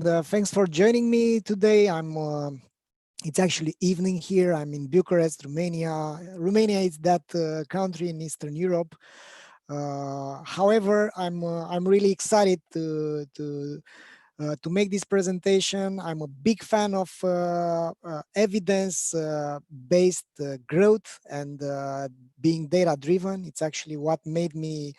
Thanks for joining me today. It's actually evening here. I'm in Bucharest, Romania. Romania is that country in Eastern Europe. However, I'm really excited to make this presentation. I'm a big fan of evidence-based growth and being data-driven. It's actually what made me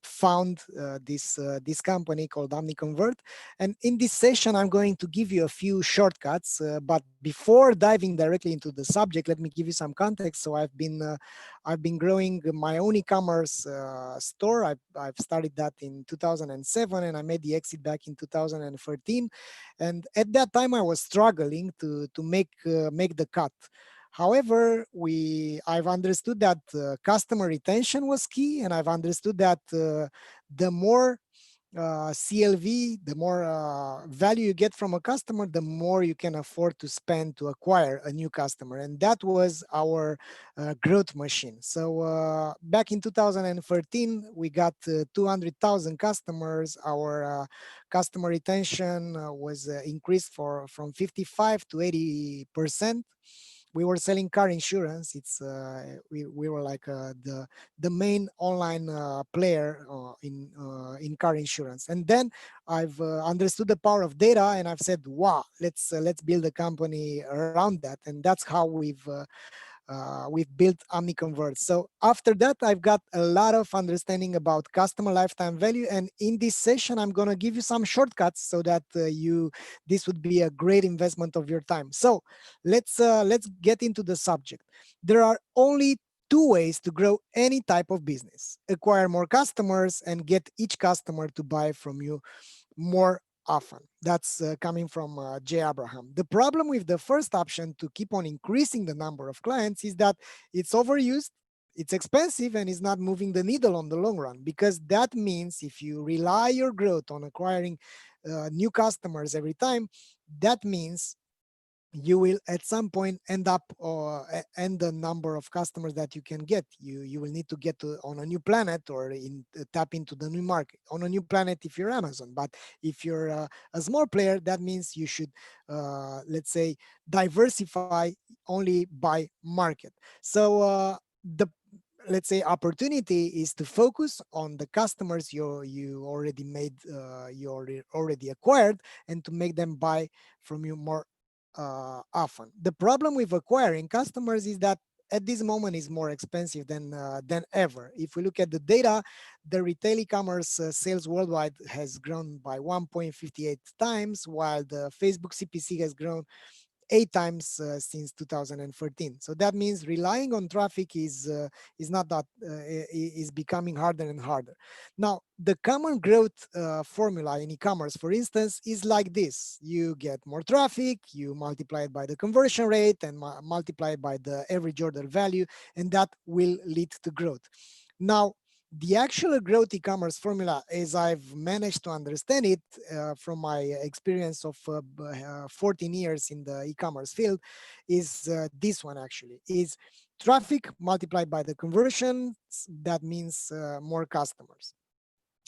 found this company called Omniconvert. And in this session, I'm going to give you a few shortcuts. But before diving directly into the subject, let me give you some context. So I've been growing my own e-commerce store. I've started that in 2007, and I made the exit back in 2013. And at that time, I was struggling to make the cut. However, I've understood that customer retention was key, and I've understood that the more CLV, the more value you get from a customer, the more you can afford to spend to acquire a new customer. And that was our growth machine. So back in 2013, we got 200,000 customers. Our customer retention was increased from 55 to 80%. We were selling car insurance. We were like the main online player in car insurance. And then I've understood the power of data, and I've said, wow, let's build a company around that. And that's how we've built Omniconvert. So after that, I've got a lot of understanding about customer lifetime value. And in this session, I'm going to give you some shortcuts so that this would be a great investment of your time. So let's get into the subject. There are only two ways to grow any type of business: acquire more customers and get each customer to buy from you more often. That's coming from Jay Abraham. The problem with the first option, to keep on increasing the number of clients, is that it's overused, it's expensive, and it's not moving the needle on the long run, because that means if you rely your growth on acquiring new customers every time, that means you will at some point end up and the number of customers that you can get, you will need to get on a new planet, or tap into the new market on a new planet if you're Amazon. But if you're a small player, that means you should let's say diversify only by market. So the let's say opportunity is to focus on the customers you already made, you already acquired, and to make them buy from you more often. The problem with acquiring customers is that at this moment is more expensive than ever. If we look at the data, the retail e-commerce sales worldwide has grown by 1.58 times, while the Facebook CPC has grown 8 times since 2014. So that means relying on traffic is not that is becoming harder and harder. Now, the common growth formula in e-commerce, for instance, is like this: you get more traffic, you multiply it by the conversion rate, and multiply it by the average order value, and that will lead to growth. Now, the actual growth e-commerce formula, as I've managed to understand it from my experience of 14 years in the e-commerce field, is this one actually, is traffic multiplied by the conversions. That means more customers.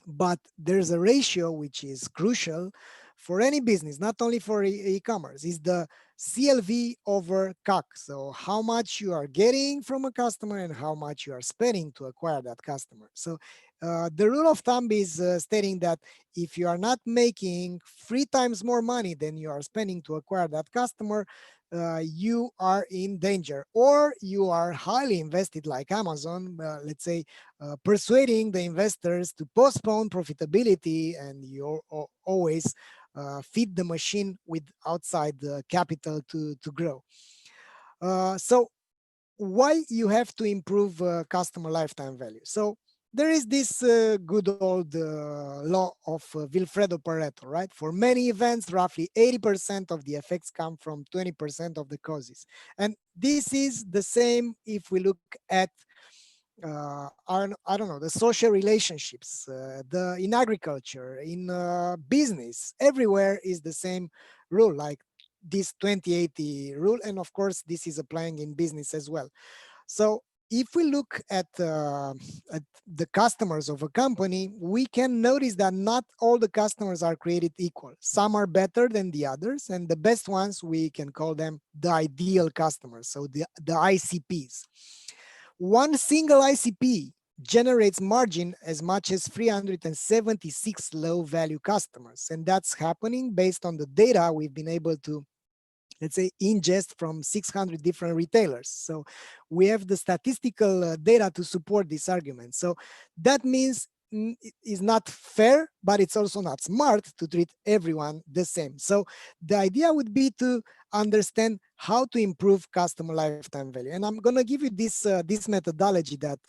But there's a ratio which is crucial for any business, not only for e-commerce, is the CLV over CAC. So how much you are getting from a customer and how much you are spending to acquire that customer. So the rule of thumb is stating that if you are not making 3 times more money than you are spending to acquire that customer, you are in danger, or you are highly invested like Amazon, let's say, persuading the investors to postpone profitability, and you always feed the machine with outside capital to grow. So why you have to improve customer lifetime value? So there is this good old law of Vilfredo Pareto, right? For many events, roughly 80% of the effects come from 20% of the causes. And this is the same if we look at I don't know, the social relationships, in agriculture, in business, everywhere is the same rule, like this 20-80 rule. And of course, this is applying in business as well. So if we look at the customers of a company, we can notice that not all the customers are created equal. Some are better than the others, and the best ones, we can call them the ideal customers, so the ICPs. One single ICP generates margin as much as 376 low value customers. And that's happening based on the data we've been able to, let's say, ingest from 600 different retailers. So we have the statistical data to support this argument. So that means it is not fair, but it's also not smart to treat everyone the same. So the idea would be to understand how to improve customer lifetime value. And I'm going to give you this methodology that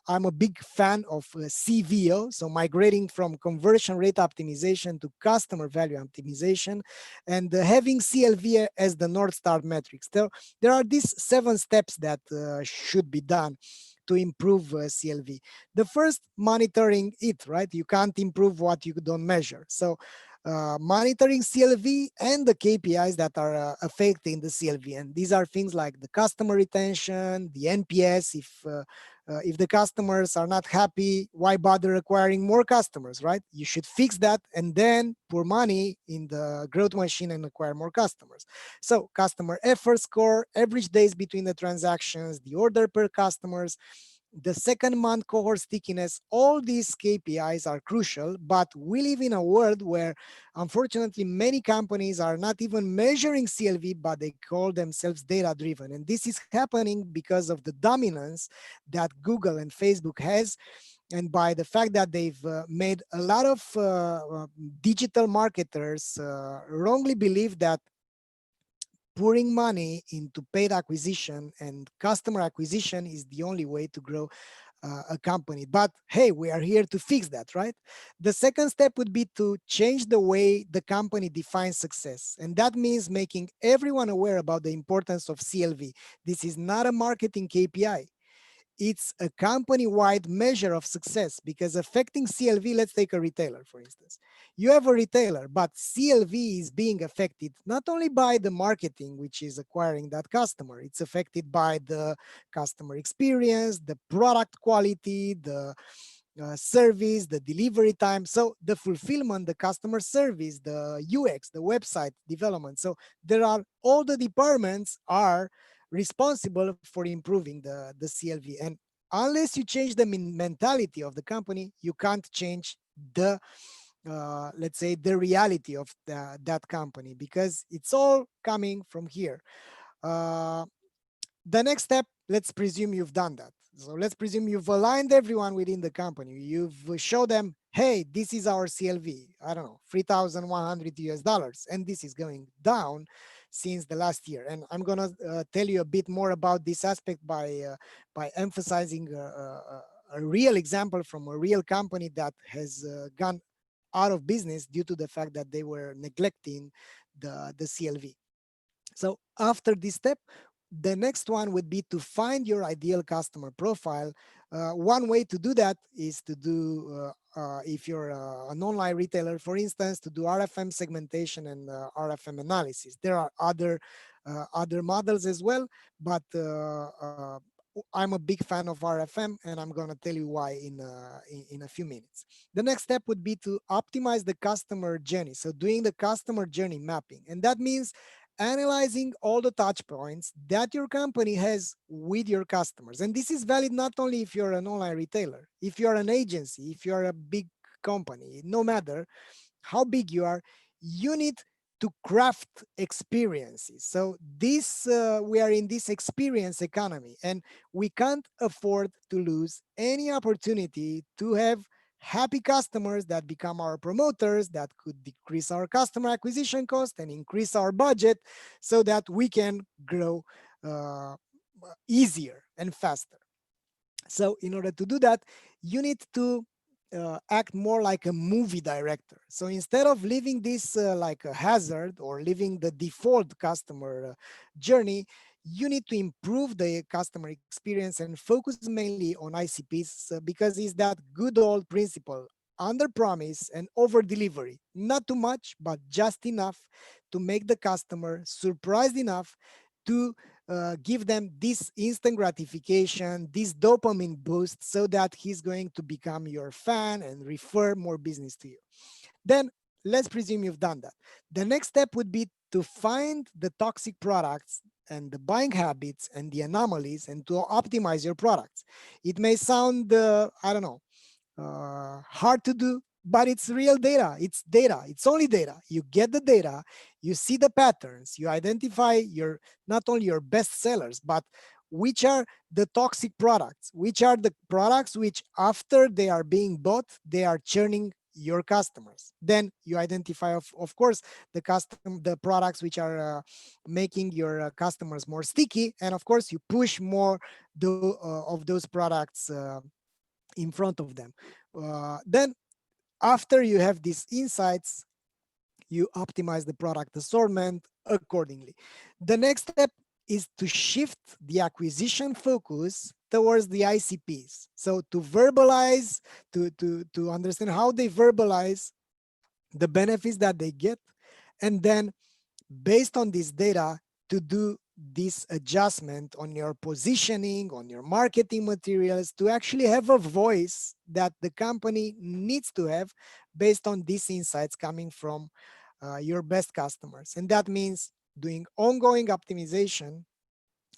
I'm a big fan of, CVO, so migrating from conversion rate optimization to customer value optimization, and having CLV as the North Star metrics. There are these 7 steps that should be done to improve CLV. The first, monitoring it, right? You can't improve what you don't measure. So monitoring CLV and the KPIs that are affecting the CLV. And these are things like the customer retention, the NPS. If the customers are not happy, why bother acquiring more customers, right? You should fix that and then pour money in the growth machine and acquire more customers. So customer effort score, average days between the transactions, the order per customers, the second month cohort stickiness, all these KPIs are crucial, but we live in a world where unfortunately many companies are not even measuring CLV, but they call themselves data driven. And this is happening because of the dominance that Google and Facebook has, and by the fact that they've made a lot of digital marketers wrongly believe that pouring money into paid acquisition and customer acquisition is the only way to grow a company. But hey, we are here to fix that, right? The second step would be to change the way the company defines success. And that means making everyone aware about the importance of CLV. This is not a marketing KPI. It's a company-wide measure of success, because affecting CLV, let's take a retailer, for instance. You have a retailer, but CLV is being affected not only by the marketing, which is acquiring that customer, it's affected by the customer experience, the product quality, the service, the delivery time. So the fulfillment, the customer service, the UX, the website development. So there are, all the departments are responsible for improving the CLV. And unless you change the mentality of the company, you can't change the let's say the reality of that company, because it's all coming from here. Uh, the next step, let's presume you've done that. So let's presume you've aligned everyone within the company. You've showed them, hey, this is our CLV, I don't know, 3,100 US dollars, and this is going down since the last year. And I'm gonna tell you a bit more about this aspect by emphasizing a real example from a real company that has gone out of business due to the fact that they were neglecting the CLV. So after this step, the next one would be to find your ideal customer profile. One way to do that is to do, if you're an online retailer, for instance, to do RFM segmentation and RFM analysis. There are other models as well, but I'm a big fan of RFM, and I'm going to tell you why in a few minutes. The next step would be to optimize the customer journey. So doing the customer journey mapping, and that means analyzing all the touch points that your company has with your customers. And this is valid not only if you're an online retailer, if you're an agency, if you're a big company, no matter how big you are, you need to craft experiences. So this we are in this experience economy, and we can't afford to lose any opportunity to have happy customers that become our promoters, that could decrease our customer acquisition cost and increase our budget, so that we can grow easier and faster. So in order to do that, you need to act more like a movie director. So instead of leaving this like a hazard or leaving the default customer journey, you need to improve the customer experience and focus mainly on ICPs, because it's that good old principle: under promise and over delivery. Not too much, but just enough to make the customer surprised enough to give them this instant gratification, this dopamine boost, so that he's going to become your fan and refer more business to you. Then let's presume you've done that. The next step would be to find the toxic products and the buying habits and the anomalies and to optimize your products. It may sound, I don't know, hard to do, but it's real data. It's data. It's only data. You get the data, you see the patterns, you identify your not only your best sellers, but which are the toxic products, which are the products which after they are being bought, they are churning your customers. Then you identify, of course, the products which are making your customers more sticky, and of course you push more of those products in front of them. Then after you have these insights, you optimize the product assortment accordingly. The next step is to shift the acquisition focus towards the ICPs. So to verbalize, to understand how they verbalize the benefits that they get, and then based on this data to do this adjustment on your positioning, on your marketing materials, to actually have a voice that the company needs to have based on these insights coming from your best customers. And that means doing ongoing optimization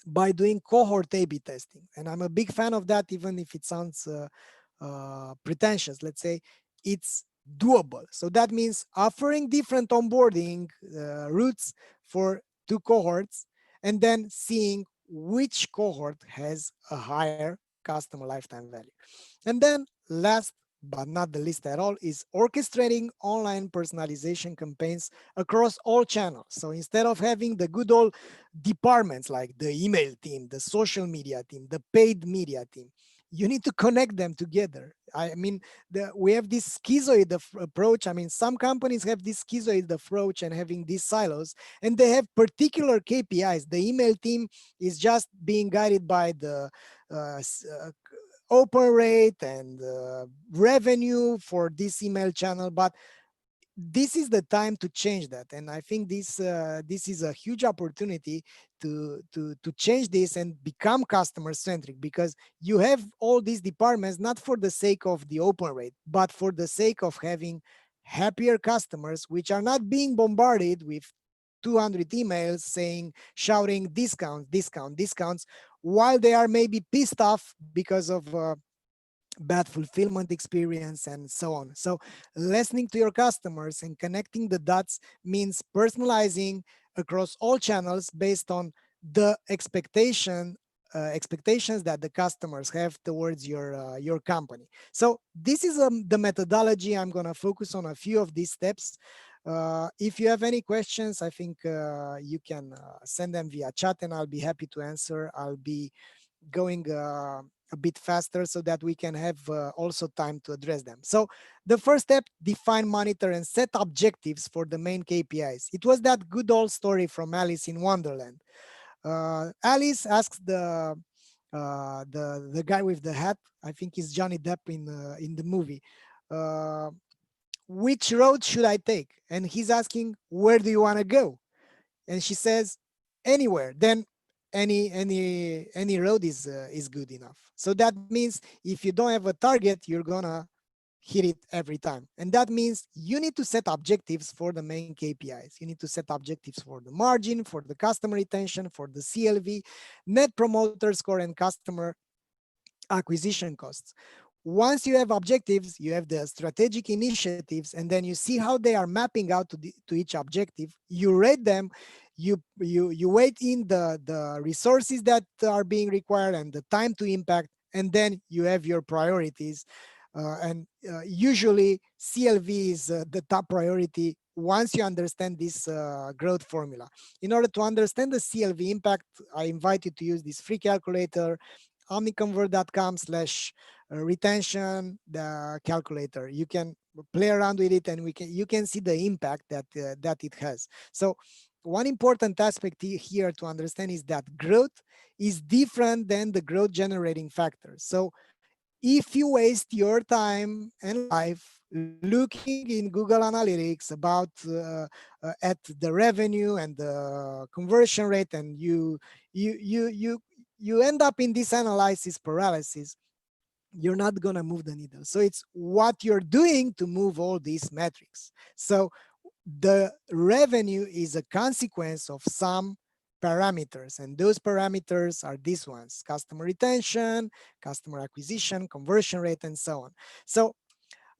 by doing cohort A/B testing. And I'm a big fan of that, even if it sounds pretentious. Let's say it's doable. So that means offering different onboarding routes for two cohorts and then seeing which cohort has a higher customer lifetime value. And then last but not the least at all is orchestrating online personalization campaigns across all channels. So instead of having the good old departments like the email team, the social media team, the paid media team, you need to connect them together. I mean, we have this schizoid approach. I mean, some companies have this schizoid approach and having these silos, and they have particular KPIs. The email team is just being guided by the open rate and revenue for this email channel, but this is the time to change that. And I think this is a huge opportunity to change this and become customer centric, because you have all these departments not for the sake of the open rate, but for the sake of having happier customers, which are not being bombarded with 200 emails saying, shouting discount, discount, discounts, while they are maybe pissed off because of bad fulfillment experience and so on. So listening to your customers and connecting the dots means personalizing across all channels based on the expectations that the customers have towards your company. So this is the methodology. I'm going to focus on a few of these steps. If you have any questions, I think you can send them via chat and I'll be happy to answer. I'll be going a bit faster so that we can have also time to address them. So the first step, define, monitor, and set objectives for the main KPIs. It was that good old story from Alice in Wonderland. Alice asks the guy with the hat, I think it's Johnny Depp in the movie, uh, which road should I take? And he's asking, where do you want to go? And she says, anywhere. Then any road is good enough. So that means if you don't have a target, you're gonna hit it every time. And that means you need to set objectives for the main KPIs. You need to set objectives for the margin, for the customer retention, for the CLV, net promoter score, and customer acquisition costs. Once you have objectives, you have the strategic initiatives, and then you see how they are mapping out to each objective. You rate them, you weigh in the resources that are being required and the time to impact, and then you have your priorities. Usually CLV is the top priority once you understand this growth formula. In order to understand the CLV impact, I invite you to use this free calculator, omniconvert.com/retention, the calculator. You can play around with it and you can see the impact that it has. So one important aspect here to understand is that growth is different than the growth generating factors. So if you waste your time and life looking in Google Analytics about at the revenue and the conversion rate, and you you you you end up in this analysis paralysis, you're not going to move the needle. So it's what you're doing to move all these metrics. So the revenue is a consequence of some parameters, and those parameters are these ones: customer retention, customer acquisition, conversion rate, and so on. So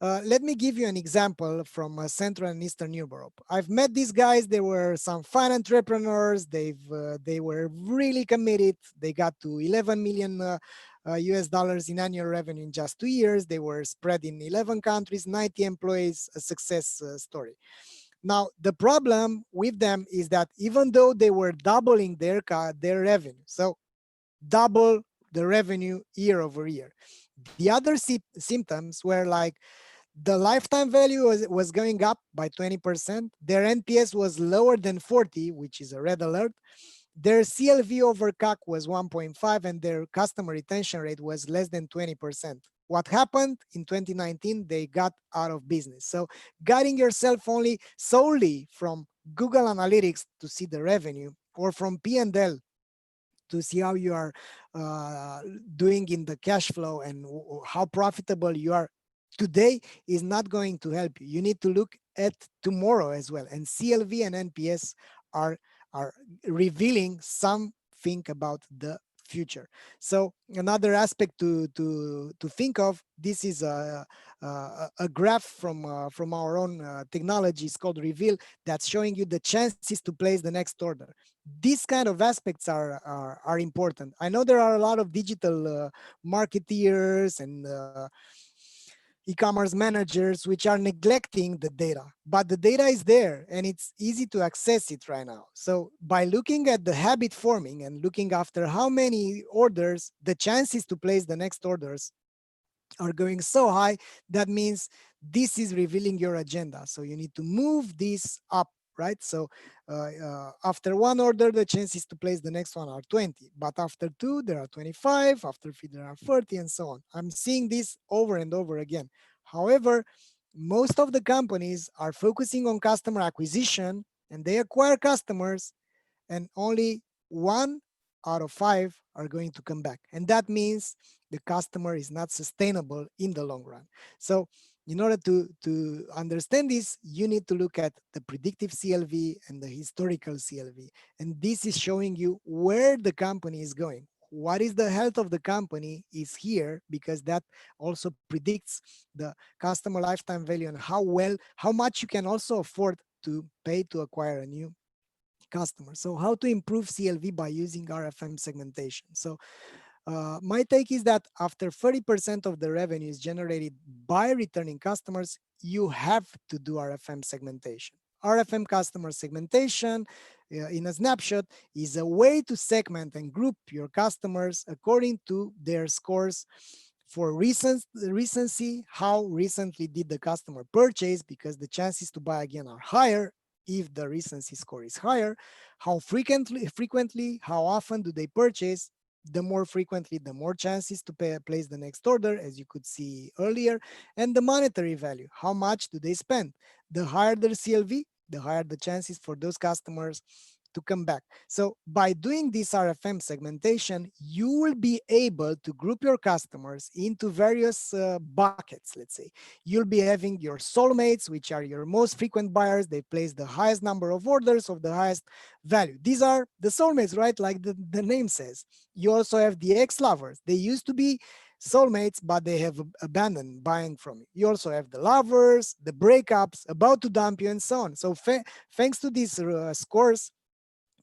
let me give you an example from Central and Eastern Europe. I've met these guys. They were some fine entrepreneurs. They were really committed. They got to 11 million US dollars in annual revenue in just 2 years. They were spread in 11 countries, 90 employees, a success story. Now, the problem with them is that even though they were doubling their revenue, so double the revenue year over year, the other symptoms were like the lifetime value was going up by 20%. Their NPS was lower than 40, which is a red alert. Their CLV over CAC was 1.5, and their customer retention rate was less than 20%. What happened in 2019? They got out of business. So guiding yourself only solely from Google Analytics to see the revenue, or from P&L to see how you are doing in the cash flow and how profitable you are today, is not going to help you. You need to look at tomorrow as well. And CLV and NPS are, are revealing something about the future. So another aspect to think of, this is a graph from our own technology. It's called Reveal, that's showing you the chances to place the next order. These kind of aspects are important. I know there are a lot of digital marketeers and e-commerce managers which are neglecting the data, but the data is there and it's easy to access it right now. So by looking at the habit forming and looking after how many orders, the chances to place the next orders are going so high, that means this is revealing your agenda. So you need to move this up, right? So after one order, the chances to place the next one are 20, but after two, there are 25, after three, there are 30, and so on. I'm seeing this over and over again. However, most of the companies are focusing on customer acquisition, and they acquire customers, and only 1 out of 5 are going to come back. And that means the customer is not sustainable in the long run. So in order to understand this, you need to look at the predictive CLV and the historical CLV. And this is showing you where the company is going. What is the health of the company is here, because that also predicts the customer lifetime value and how much you can also afford to pay to acquire a new customer. So how to improve CLV by using RFM segmentation? So my take is that after 30% of the revenue is generated by returning customers, you have to do RFM segmentation. RFM customer segmentation, in a snapshot, is a way to segment and group your customers according to their scores for recency. How recently did the customer purchase? Because the chances to buy again are higher if the recency score is higher. How frequently, how often do they purchase? The more frequently, the more chances to place the next order, as you could see earlier. And the monetary value, how much do they spend? The higher the CLV, the higher the chances for those customers to come back. So by doing this RFM segmentation, you will be able to group your customers into various buckets, let's say. You'll be having your soulmates, which are your most frequent buyers. They place the highest number of orders of the highest value. These are the soulmates, right? Like the name says. You also have the ex-lovers. They used to be soulmates, but they have abandoned buying from you. You also have the lovers, the breakups, about to dump you, and so on. So thanks to these scores,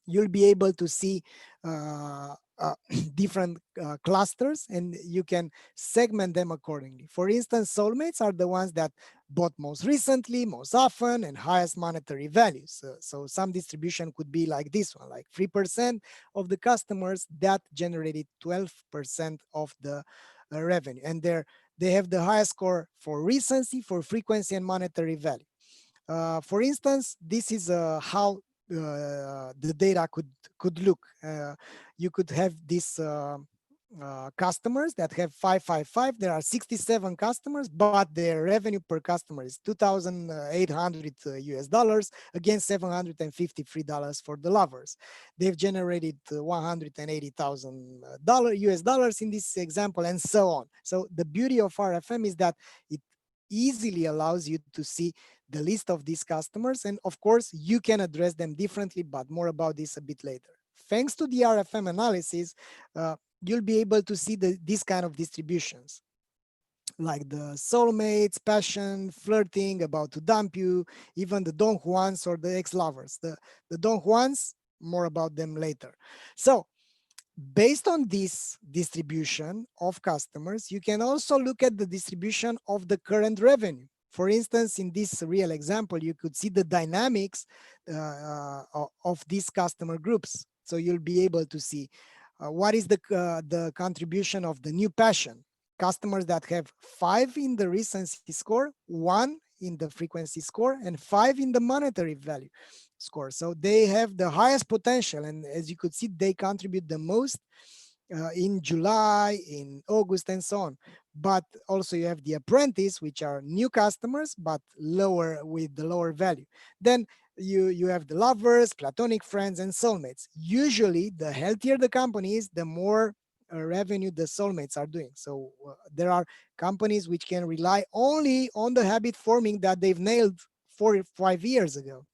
you'll be able to see different clusters, and you can segment them accordingly. For instance, soulmates are the ones that bought most recently, most often, and highest monetary values. So some distribution could be like this one, like 3% of the customers that generated 12% of the revenue, and they have the highest score for recency, for frequency, and monetary value. For instance, this is how the data could look. You could have this customers that have 555. There are 67 customers, but their revenue per customer is 2,800 US dollars against $753 for the lovers. They've generated 180,000 US dollars in this example, and so on. So the beauty of RFM is that it easily allows you to see the list of these customers, and of course you can address them differently, but more about this a bit later. Thanks to the RFM analysis, you'll be able to see these kind of distributions, like the soulmates, passion, flirting, about to dump you, even the Don Juans or the ex-lovers. The Don Juans, more about them later. So based on this distribution of customers, you can also look at the distribution of the current revenue. For instance, in this real example, you could see the dynamics of these customer groups. So you'll be able to see what is the contribution of the new passion. Customers that have 5 in the recency score, 1 in the frequency score, and 5 in the monetary value score. So they have the highest potential. And as you could see, they contribute the most in July, in August, and so on. But also you have the apprentice, which are new customers, but lower, with the lower value. Then you have the lovers, platonic friends, and soulmates. Usually, the healthier the company is, the more revenue the soulmates are doing. So there are companies which can rely only on the habit forming that they've nailed 4 or 5 years ago,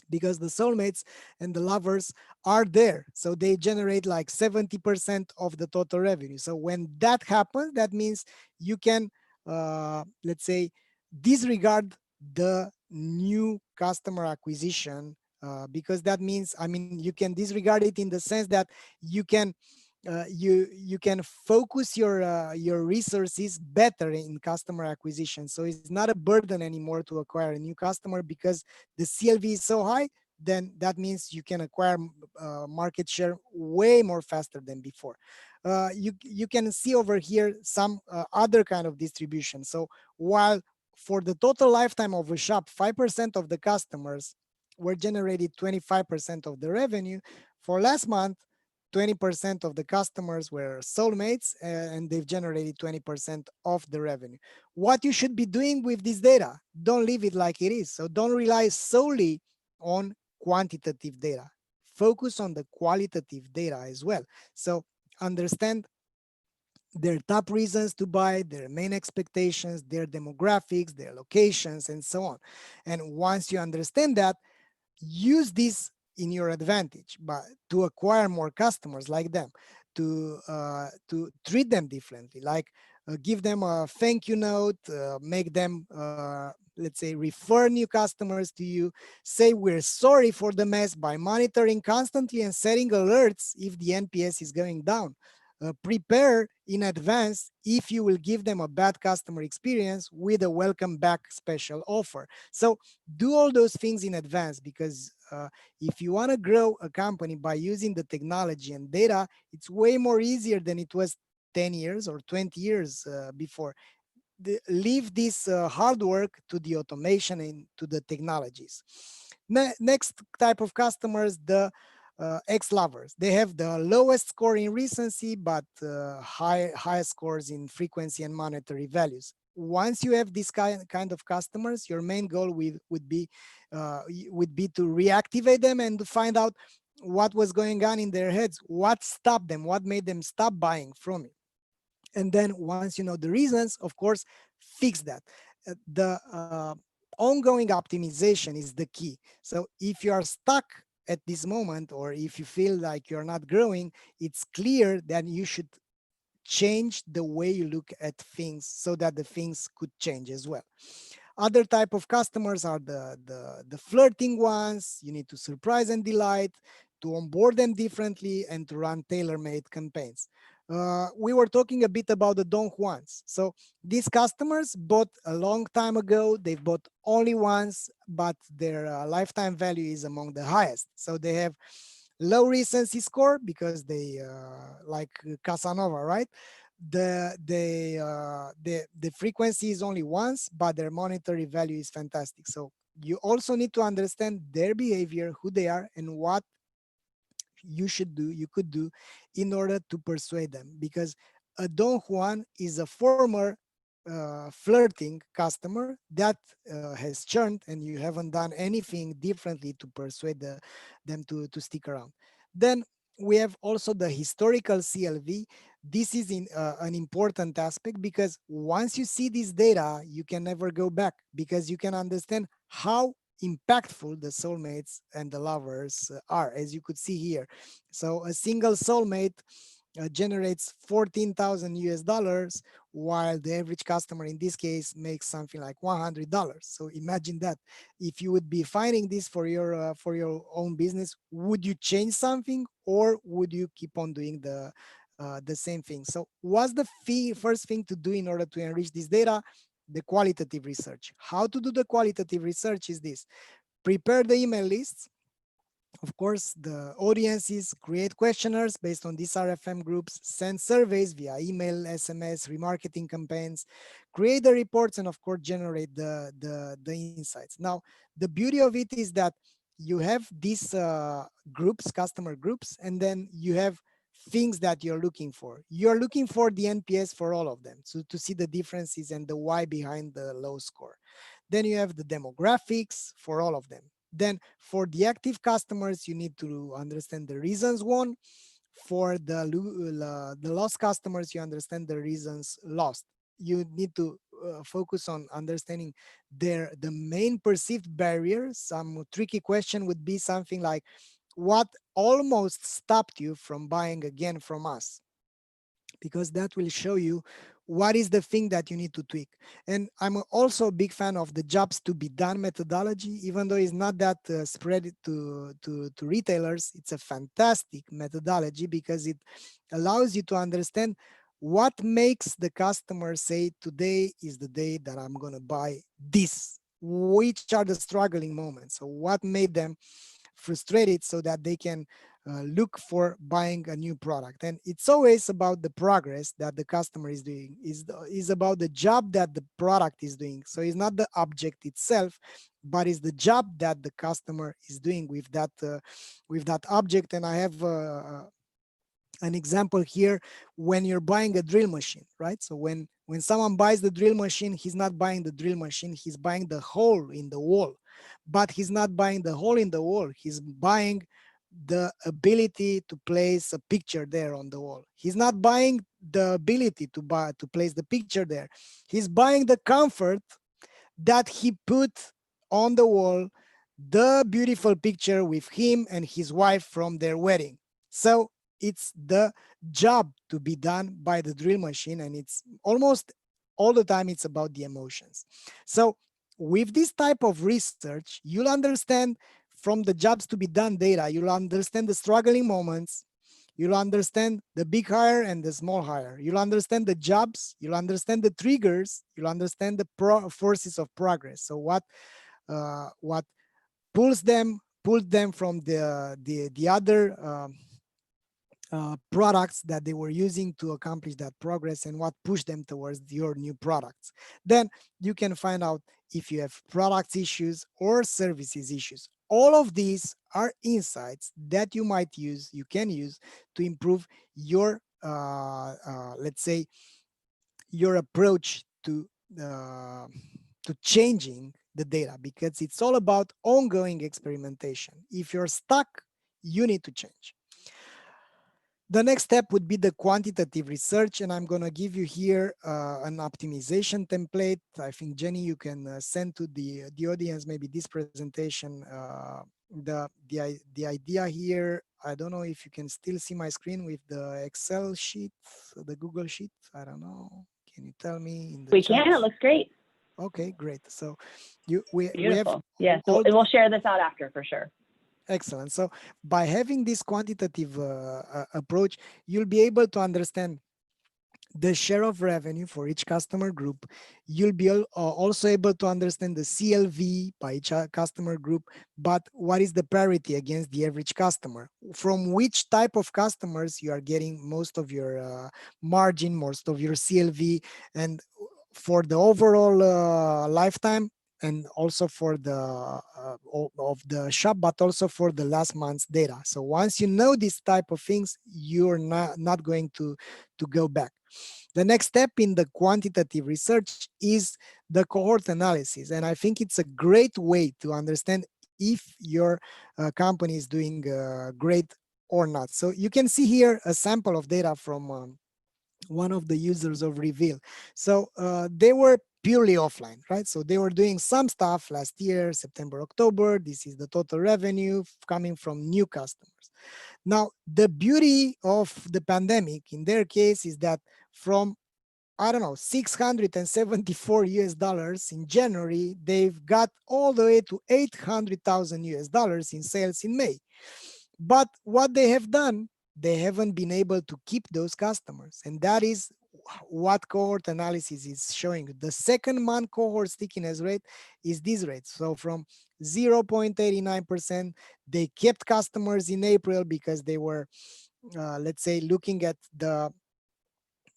because the soulmates and the lovers are there. So they generate like 70% of the total revenue. So when that happens, that means you can, let's say, disregard the new customer acquisition, because that means, I mean, you can disregard it in the sense that you can you can focus your resources better in customer acquisition. So it's not a burden anymore to acquire a new customer, because the CLV is so high. Then that means you can acquire market share way more faster than before. You can see over here some other kind of distribution. So while for the total lifetime of a shop, 5% of the customers were generated 25% of the revenue, for last month 20% of the customers were soulmates, and they've generated 20% of the revenue. What you should be doing with this data, don't leave it like it is. So don't rely solely on quantitative data. Focus on the qualitative data as well. So understand their top reasons to buy, their main expectations, their demographics, their locations, and so on. And once you understand that, use this in your advantage, but to acquire more customers like them, to treat them differently, like give them a thank you note, make them let's say refer new customers to you, say we're sorry for the mess by monitoring constantly and setting alerts if the NPS is going down. Prepare in advance if you will give them a bad customer experience with a welcome back special offer. So do all those things in advance, because if you want to grow a company by using the technology and data, it's way more easier than it was 10 years or 20 years before. Leave this hard work to the automation and to the technologies. Next type of customers, the ex-lovers. They have the lowest score in recency, but high scores in frequency and monetary values. Once you have this kind of customers, your main goal would be to reactivate them and to find out what was going on in their heads, what stopped them, what made them stop buying from you. And then once you know the reasons, of course, fix that. The ongoing optimization is the key. So if you are stuck at this moment, or if you feel like you're not growing, it's clear that you should change the way you look at things so that the things could change as well. Other type of customers are the flirting ones. You need to surprise and delight, to onboard them differently, and to run tailor-made campaigns. We were talking a bit about the Don Juans. So these customers bought a long time ago. They've bought only once, but their lifetime value is among the highest. So they have low recency score because they like Casanova, right? The frequency is only once, but their monetary value is fantastic. So you also need to understand their behavior, who they are, and what you could do in order to persuade them. Because a Don Juan is a former flirting customer that has churned, and you haven't done anything differently to persuade them to stick around. Then we have also the historical CLV. This is an important aspect, because once you see this data, you can never go back, because you can understand how impactful the soulmates and the lovers are, as you could see here. So a single soulmate generates 14,000 US dollars, while the average customer in this case makes something like $100. So imagine that. If you would be finding this for your own business, would you change something, or would you keep on doing the same thing? So what's the first thing to do in order to enrich this data? The qualitative research. How to do the qualitative research is this: prepare the email lists. Of course, the audiences create questionnaires based on these RFM groups, send surveys via email, SMS, remarketing campaigns, create the reports, and of course, generate the insights. Now, the beauty of it is that you have these groups, customer groups, and then you have things that you're looking for. You're looking for the NPS for all of them, so to see the differences and the why behind the low score. Then you have the demographics for all of them. Then for the active customers, you need to understand the reasons won. For the lost customers, you understand the reasons lost. You need to focus on understanding the main perceived barriers. Some tricky question would be something like, what almost stopped you from buying again from us? Because that will show you what is the thing that you need to tweak. And I'm also a big fan of the jobs to be done methodology. Even though it's not that spread to retailers, it's a fantastic methodology, because it allows you to understand what makes the customer say, today is the day that I'm going to buy this. Which are the struggling moments? So what made them frustrated, so that they can look for buying a new product. And it's always about the progress that the customer is doing, is about the job that the product is doing. So it's not the object itself, but it's the job that the customer is doing with that object. And I have an example here. When you're buying a drill machine, right? So when someone buys the drill machine, he's not buying the drill machine, he's buying the hole in the wall. But he's not buying the hole in the wall, he's buying the ability to place a picture there on the wall. He's not buying the ability to place the picture there, he's buying the comfort that he put on the wall, the beautiful picture with him and his wife from their wedding. So it's the job to be done by the drill machine, and it's almost all the time it's about the emotions. So with this type of research, you'll understand from the jobs to be done data, you'll understand the struggling moments, you'll understand the big hire and the small hire, you'll understand the jobs, you'll understand the triggers, you'll understand the forces of progress. So what pulled them from the other products that they were using to accomplish that progress, and what pushed them towards your new products. Then you can find out if you have products issues or services issues. All of these are insights that you can use to improve your, let's say, your approach uh, to changing the data, because it's all about ongoing experimentation. If you're stuck, you need to change. The next step would be the quantitative research, and I'm going to give you here an optimization template. I think, Jenny, you can send to the audience maybe this presentation. The idea here, I don't know if you can still see my screen with the Excel sheet, the Google sheet. I don't know. Can you tell me in the We chat? can. It looks great. Okay, great. So we have beautiful. Yes, we'll share this out after for sure. Excellent. So by having this quantitative approach, you'll be able to understand the share of revenue for each customer group. You'll be also able to understand the CLV by each customer group, but what is the parity against the average customer? From which type of customers you are getting most of your margin, most of your CLV, and for the overall lifetime, and also for the of the shop, but also for the last month's data. So once you know this type of things, you're not going to go back. The next step in the quantitative research is the cohort analysis. And I think it's a great way to understand if your company is doing great or not. So you can see here a sample of data from one of the users of Reveal. So they were purely offline, right? So they were doing some stuff last year, September, October. This is the total revenue coming from new customers. Now, the beauty of the pandemic in their case is that from, I don't know, 674 US dollars in January, they've got all the way to 800,000 US dollars in sales in May. But what they have done, they haven't been able to keep those customers. And that is what cohort analysis is showing. The second month cohort stickiness rate is this rate. So from 0.89%, they kept customers in April because they were, let's say, looking at the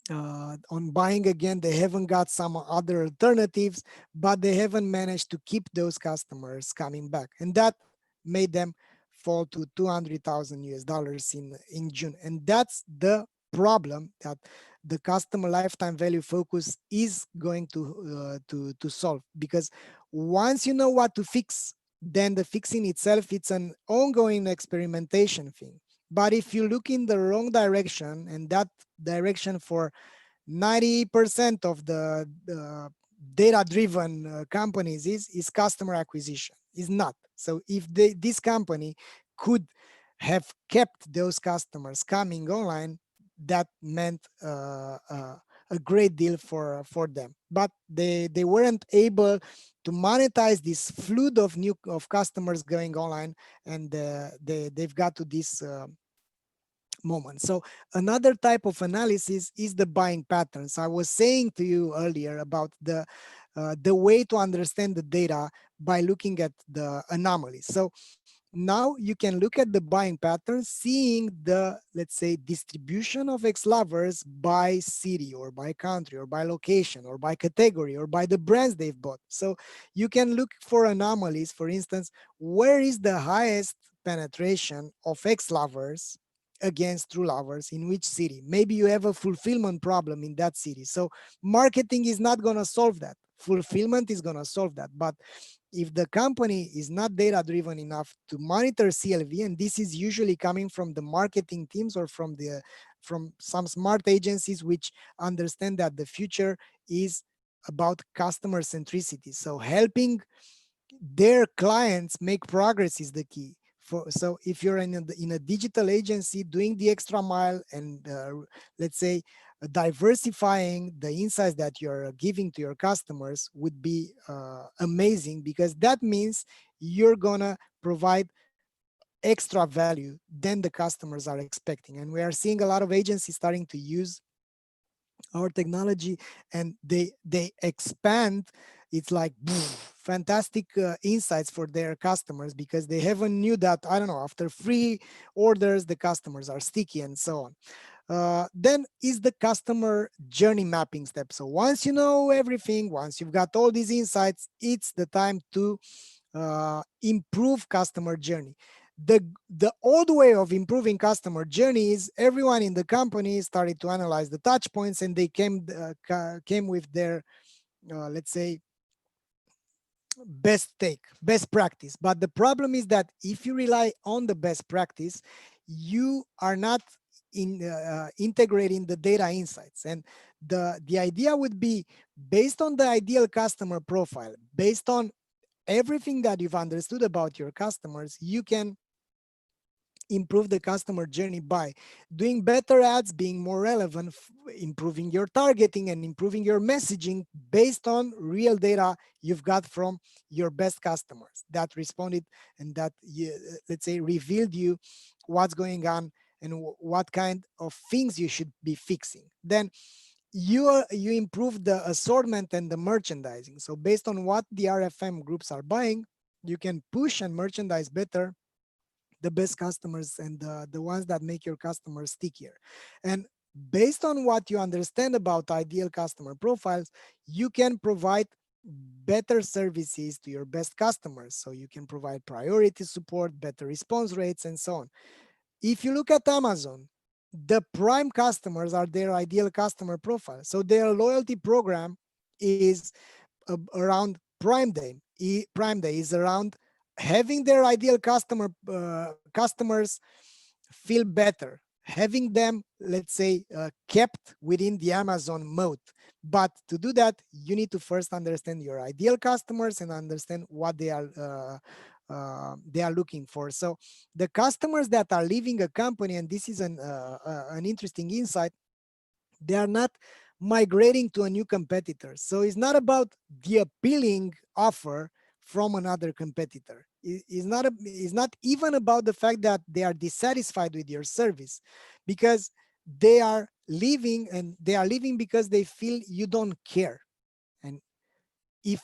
on buying again. They haven't got some other alternatives, but they haven't managed to keep those customers coming back. And that made them fall to 200,000 US dollars in June. And that's the problem that the customer lifetime value focus is going to solve. Because once you know what to fix, then the fixing itself, it's an ongoing experimentation thing. But if you look in the wrong direction, and that direction for 90% of the data-driven companies is customer acquisition, is not. So if this company could have kept those customers coming online, that meant a great deal for them. But they weren't able to monetize this flood of new customers going online, and they've got to this moment. So another type of analysis is the buying patterns. I was saying to you earlier about the way to understand the data by looking at the anomalies. So now you can look at the buying patterns, seeing the, let's say, distribution of ex-lovers by city or by country or by location or by category or by the brands they've bought. So you can look for anomalies. For instance, where is the highest penetration of ex-lovers against true lovers, in which city? Maybe you have a fulfillment problem in that city. So marketing is not going to solve that. Fulfillment is going to solve that. But if the company is not data driven enough to monitor CLV, and this is usually coming from the marketing teams or from some smart agencies which understand that the future is about customer centricity. So helping their clients make progress is the key. So if you're in a digital agency doing the extra mile and let's say diversifying the insights that you're giving to your customers would be amazing, because that means you're gonna provide extra value than the customers are expecting. And we are seeing a lot of agencies starting to use our technology, and they expand. It's like fantastic insights for their customers, because they haven't knew that, I don't know, after free orders the customers are sticky and so on. Then is the customer journey mapping step. So once you know everything, once you've got all these insights, it's the time to improve customer journey. The old way of improving customer journey is everyone in the company started to analyze the touch points, and they came with their let's say best practice. But the problem is that if you rely on the best practice, you are not integrating the data insights. And the idea would be, based on the ideal customer profile, based on everything that you've understood about your customers, you can improve the customer journey by doing better ads, being more relevant, improving your targeting, and improving your messaging based on real data you've got from your best customers that responded and that, let's say, revealed you what's going on and what kind of things you should be fixing. Then you improve the assortment and the merchandising. So based on what the RFM groups are buying, you can push and merchandise better the best customers and the ones that make your customers stickier. And based on what you understand about ideal customer profiles, you can provide better services to your best customers. So you can provide priority support, better response rates, and so on. If you look at Amazon, the prime customers are their ideal customer profile. So their loyalty program is around Prime Day. Prime Day is around having their ideal customers feel better, having them, let's say, kept within the Amazon mode. But to do that, you need to first understand your ideal customers and understand what they are looking for. So the customers that are leaving a company, and this is an interesting insight, they are not migrating to a new competitor. So it's not about the appealing offer from another competitor. It's not even about the fact that they are dissatisfied with your service, because they are leaving, and they are leaving because they feel you don't care. And if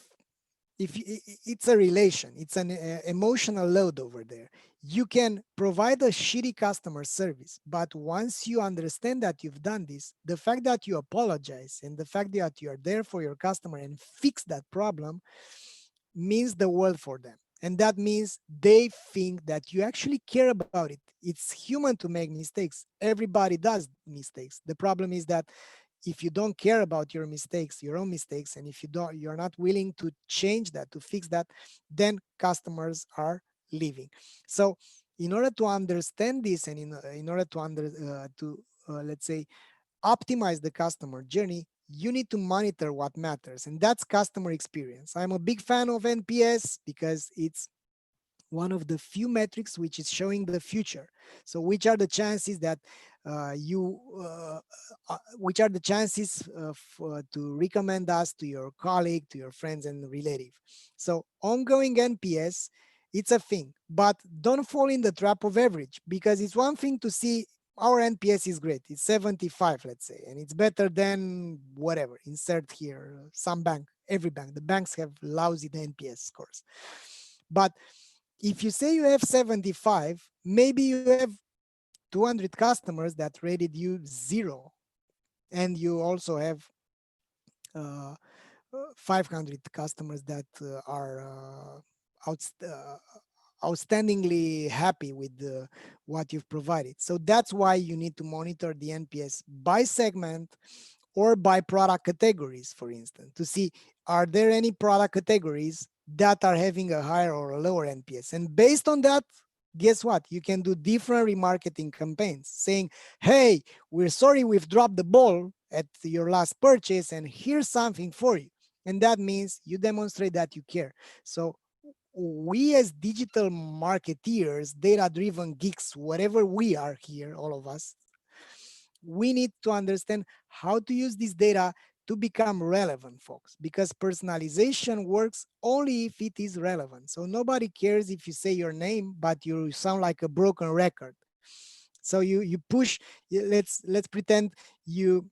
it's a relation, it's an emotional load over there. You can provide a shitty customer service, but once you understand that you've done this, the fact that you apologize and the fact that you are there for your customer and fix that problem means the world for them. And that means they think that you actually care about it. It's human to make mistakes. Everybody does mistakes. The problem is that if you don't care about your mistakes, your own mistakes, and if you're not willing to change that, to fix that, then customers are leaving. So in order to understand this, and in order to let's say, optimize the customer journey, you need to monitor what matters, and that's customer experience. I'm a big fan of NPS because it's one of the few metrics which is showing the future. So which are the chances that which are the chances to recommend us to your colleague, to your friends and relative. So ongoing NPS, it's a thing, but don't fall in the trap of average, because it's one thing to see our NPS is great. It's 75, let's say, and it's better than whatever. Insert here some bank, every bank. The banks have lousy NPS scores. But if you say you have 75, maybe you have 200 customers that rated you 0. And you also have uh, 500 customers that are outstandingly happy with what you've provided. So that's why you need to monitor the NPS by segment or by product categories, for instance, to see, are there any product categories that are having a higher or a lower NPS? And based on that, guess what? You can do different remarketing campaigns saying, hey, we're sorry we've dropped the ball at your last purchase, and here's something for you. And that means you demonstrate that you care. So we as digital marketeers, data-driven geeks, whatever we are here, all of us, we need to understand how to use this data to become relevant, folks, because personalization works only if it is relevant. So nobody cares if you say your name, but you sound like a broken record. So you push, let's pretend you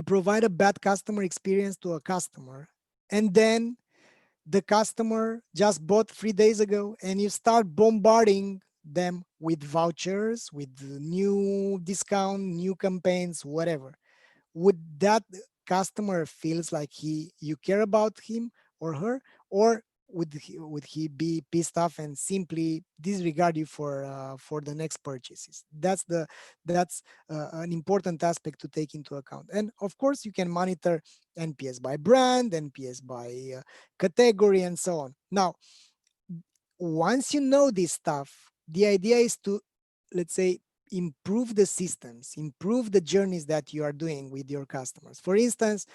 provide a bad customer experience to a customer, and then the customer just bought 3 days ago, and you start bombarding them with vouchers, with new discount, new campaigns, whatever. Would that customer feels like you care about him or her, or would he be pissed off and simply disregard you for the next purchases? That's an important aspect to take into account. And of course, you can monitor NPS by brand, NPS by category, and so on. Now, once you know this stuff, the idea is to, let's say, improve the systems, improve the journeys that you are doing with your customers. For instance,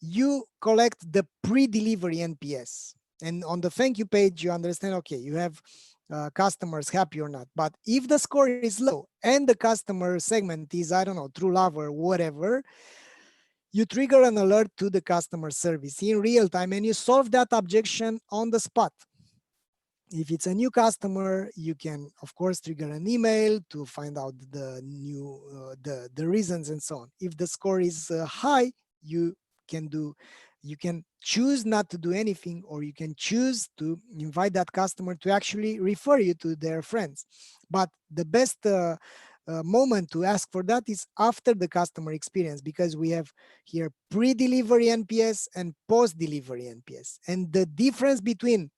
you collect the pre-delivery NPS. And on the thank you page, you understand, okay, you have customers happy or not. But if the score is low and the customer segment is, I don't know, true love or whatever, you trigger an alert to the customer service in real time, and you solve that objection on the spot. If it's a new customer, you can, of course, trigger an email to find out the reasons and so on. If the score is high, you can choose not to do anything, or you can choose to invite that customer to actually refer you to their friends. But the best moment to ask for that is after the customer experience, because we have here pre-delivery NPS and post-delivery NPS. And the difference between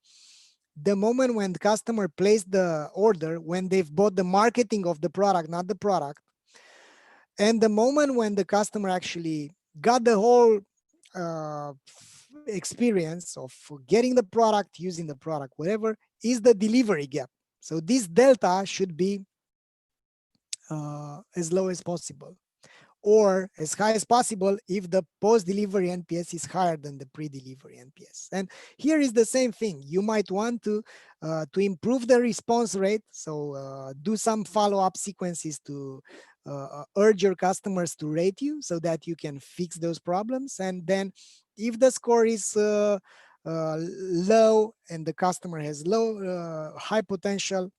the moment when the customer placed the order, when they've bought the marketing of the product, not the product, and the moment when the customer actually got the whole experience of getting the product, using the product, whatever, is the delivery gap. So this delta should be as low as possible, or as high as possible if the post-delivery NPS is higher than the pre-delivery NPS. And here is the same thing. You might want to improve the response rate. So do some follow-up sequences to urge your customers to rate you so that you can fix those problems. And then if the score is low and the customer has high potential,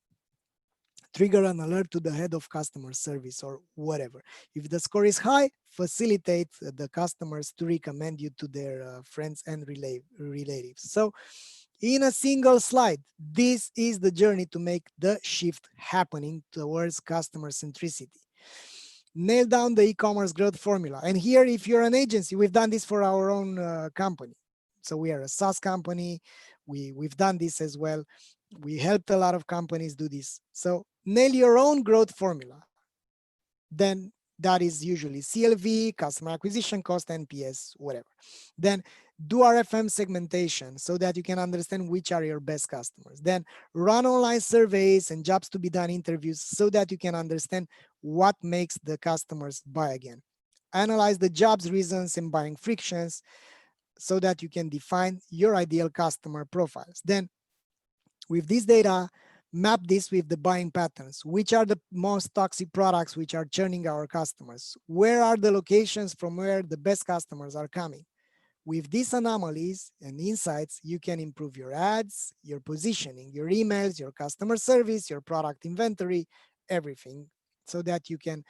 trigger an alert to the head of customer service or whatever. If the score is high, facilitate the customers to recommend you to their friends and relatives. So in a single slide, this is the journey to make the shift happening towards customer centricity. Nail down the e-commerce growth formula. And here, if you're an agency, we've done this for our own company. So we are a SaaS company. We've done this as well. We helped a lot of companies do this. So nail your own growth formula. Then that is usually CLV, customer acquisition cost, NPS, whatever. Then do RFM segmentation so that you can understand which are your best customers. Then run online surveys and jobs to be done interviews so that you can understand what makes the customers buy again. Analyze the jobs reasons and buying frictions so that you can define your ideal customer profiles. Then with this data, map this with the buying patterns. Which are the most toxic products which are churning our customers? Where are the locations from where the best customers are coming? With these anomalies and insights, you can improve your ads, your positioning, your emails, your customer service, your product inventory, everything, so that you can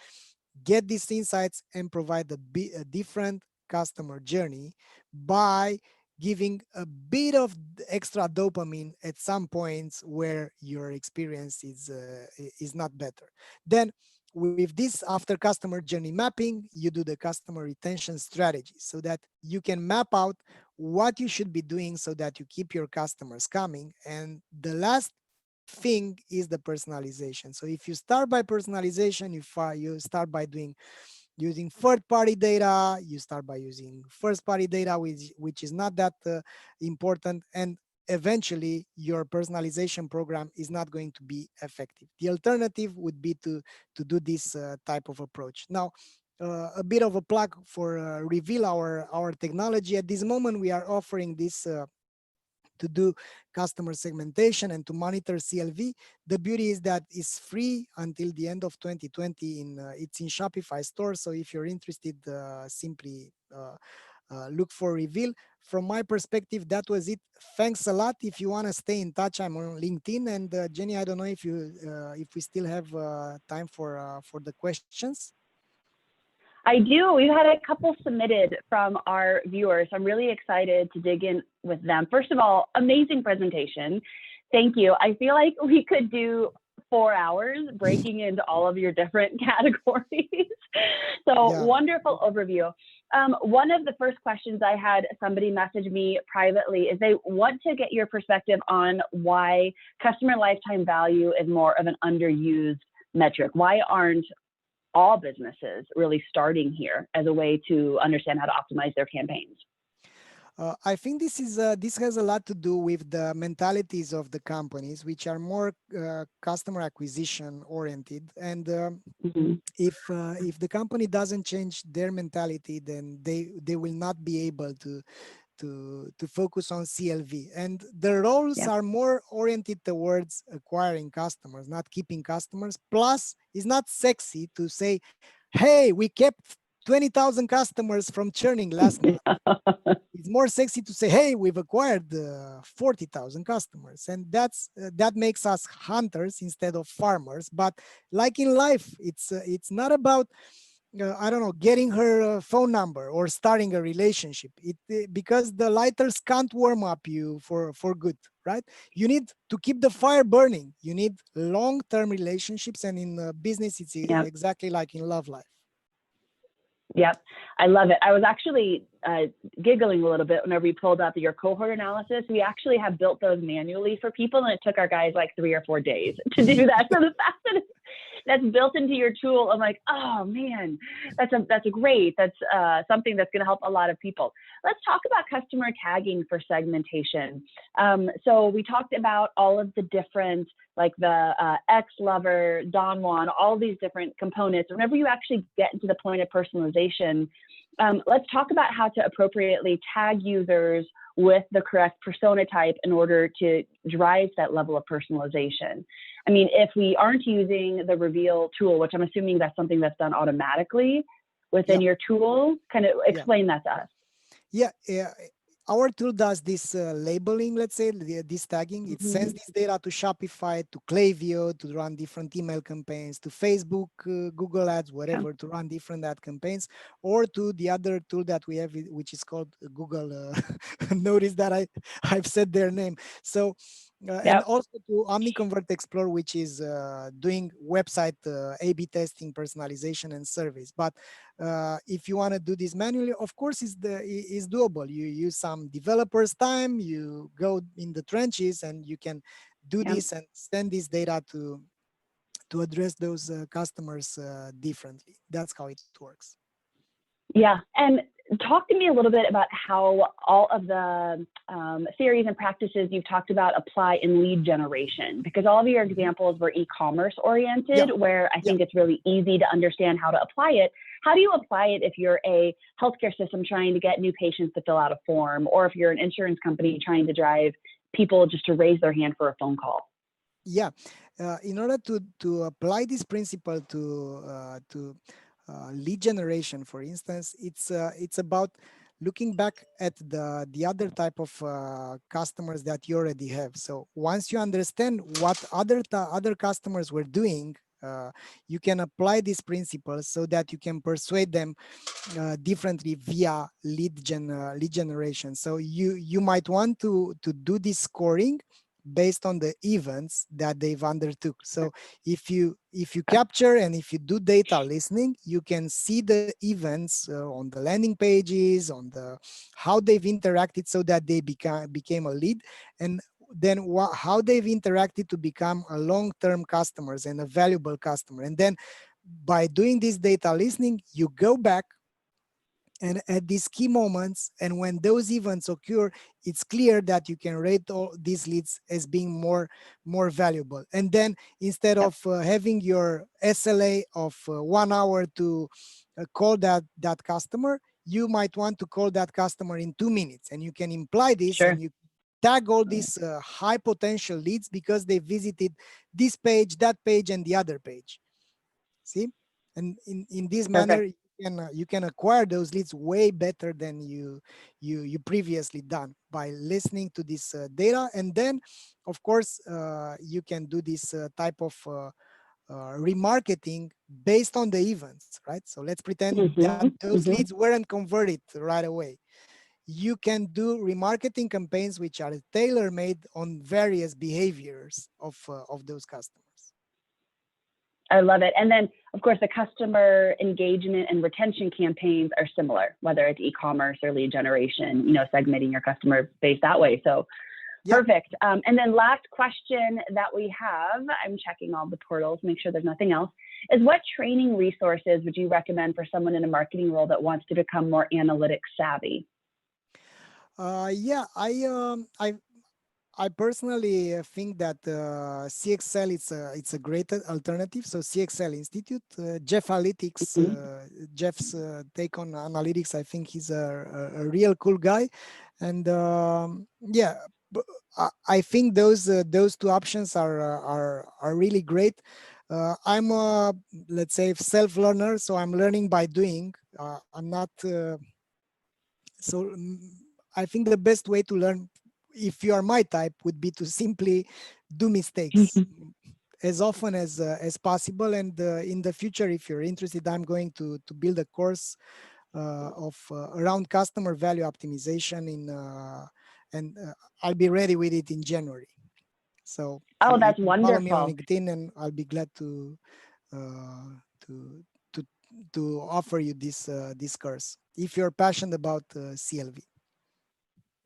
get these insights and provide a different customer journey by giving a bit of extra dopamine at some points where your experience is not better. Then with this, after customer journey mapping, you do the customer retention strategy so that you can map out what you should be doing so that you keep your customers coming. And the last thing is the personalization. So if you start by personalization, you start by using third-party data, you start by using first-party data, which is not that important, and eventually your personalization program is not going to be effective. The alternative would be to do this type of approach. Now, a bit of a plug for Reveal, our technology. At this moment, we are offering this to do customer segmentation and to monitor CLV. The beauty is that it's free until the end of 2020. It's in Shopify store. So if you're interested, simply look for Reveal. From my perspective, that was it. Thanks a lot. If you want to stay in touch, I'm on LinkedIn. And Jenny, I don't know if we still have time for the questions. I do. We've had a couple submitted from our viewers. I'm really excited to dig in with them. First of all, amazing presentation. Thank you. I feel like we could do 4 hours breaking into all of your different categories. So yeah. Wonderful overview. One of the first questions I had somebody message me privately is they want to get your perspective on why customer lifetime value is more of an underused metric. Why aren't all businesses really starting here as a way to understand how to optimize their campaigns? I think this has a lot to do with the mentalities of the companies, which are more customer acquisition oriented. And if the company doesn't change their mentality, then they will not be able to focus on CLV. And the roles are more oriented towards acquiring customers, not keeping customers. Plus, it's not sexy to say, hey, we kept 20,000 customers from churning last month. It's more sexy to say, hey, we've acquired 40,000 customers. And that makes us hunters instead of farmers. But like in life, it's not about I don't know, getting her phone number or starting a relationship. Because the lighters can't warm up you for good, right? You need to keep the fire burning. You need long-term relationships, and in business, it's Yeah. exactly like in love life. Yep, I love it. I was actually giggling a little bit whenever we pulled up your cohort analysis. We actually have built those manually for people, and it took our guys like 3 or 4 days to do that. So the fact that that's built into your tool, I'm like, oh man, that's great. That's something that's going to help a lot of people. Let's talk about customer tagging for segmentation. So we talked about all of the different, like the ex-lover, Don Juan, all these different components. Whenever you actually get into the point of personalization, let's talk about how to appropriately tag users with the correct persona type in order to drive that level of personalization. I mean, if we aren't using the reveal tool, which I'm assuming that's something that's done automatically within your tool, kind of explain that to us. Yeah, our tool does this labeling, let's say, this tagging. It sends this data to Shopify, to Klaviyo to run different email campaigns, to Facebook, Google Ads, whatever, to run different ad campaigns, or to the other tool that we have, which is called Google. Notice that I've said their name. So, and also to Omniconvert Explore, which is doing website A/B testing, personalization, and surveys. But if you want to do this manually, of course, it's doable. You use some developers' time, you go in the trenches, and you can do this and send this data to address those customers differently. That's how it works. Yeah, and talk to me a little bit about how all of the theories and practices you've talked about apply in lead generation, because all of your examples were e-commerce oriented, where I think it's really easy to understand how to apply it. How do you apply it if you're a healthcare system trying to get new patients to fill out a form, or if you're an insurance company trying to drive people just to raise their hand for a phone call? Yeah, in order to apply this principle to lead generation, for instance, it's about looking back at the other type of customers that you already have. So once you understand what other customers were doing, you can apply these principles so that you can persuade them differently via lead generation. So you might want to do this scoring based on the events that they've undertook. So if you capture and if you do data listening, you can see the events on the landing pages, on the how they've interacted so that they became a lead, and then how they've interacted to become a long-term customers and a valuable customer. And then by doing this data listening, you go back and at these key moments, and when those events occur, it's clear that you can rate all these leads as being more valuable. And then instead of having your SLA of 1 hour to call that customer, you might want to call that customer in 2 minutes, and you can imply this and you tag all these high potential leads because they visited this page, that page, and the other page. See, and in this manner you can acquire those leads way better than you previously done by listening to this data. And then of course you can do this type of remarketing based on the events, right? So let's pretend that those leads weren't converted right away. You can do remarketing campaigns which are tailor-made on various behaviors of those customers. I love it. And then, of course, the customer engagement and retention campaigns are similar, whether it's e-commerce or lead generation, segmenting your customer base that way. So perfect. And then last question that we have, I'm checking all the portals, make sure there's nothing else, is what training resources would you recommend for someone in a marketing role that wants to become more analytics savvy? I personally think that CXL it's a great alternative. So CXL Institute, Jeff's take on analytics. I think he's a real cool guy, and I think those two options are really great. I'm a, let's say, self-learner, so I'm learning by doing. I'm not so. I think the best way to learn, if you are my type, would be to simply do mistakes as often as possible. And in the future, if you're interested, I'm going to build a course around customer value optimization and I'll be ready with it in January. So Oh, you that's can follow me on wonderful. LinkedIn, and I'll be glad to to to offer you this course if you're passionate about CLV.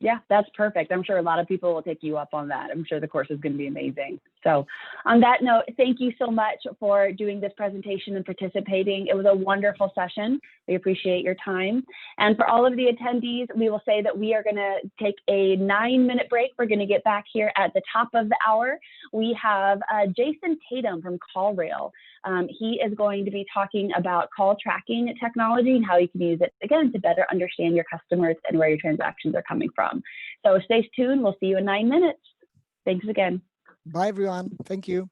Yeah, that's perfect. I'm sure a lot of people will take you up on that. I'm sure the course is going to be amazing. So on that note, thank you so much for doing this presentation and participating. It was a wonderful session. We appreciate your time. And for all of the attendees, we will say that we are going to take a 9-minute break. We're going to get back here at the top of the hour. We have Jason Tatum from CallRail. He is going to be talking about call tracking technology and how you can use it, again, to better understand your customers and where your transactions are coming from. So stay tuned. We'll see you in 9 minutes. Thanks again. Bye, everyone. Thank you.